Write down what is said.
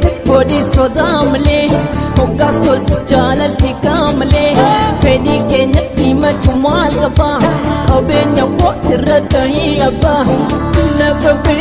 body sodamle hogas tol jalal tikamle fedi kenya tima chumal kaba kabenya ko tiratahi abba nagabe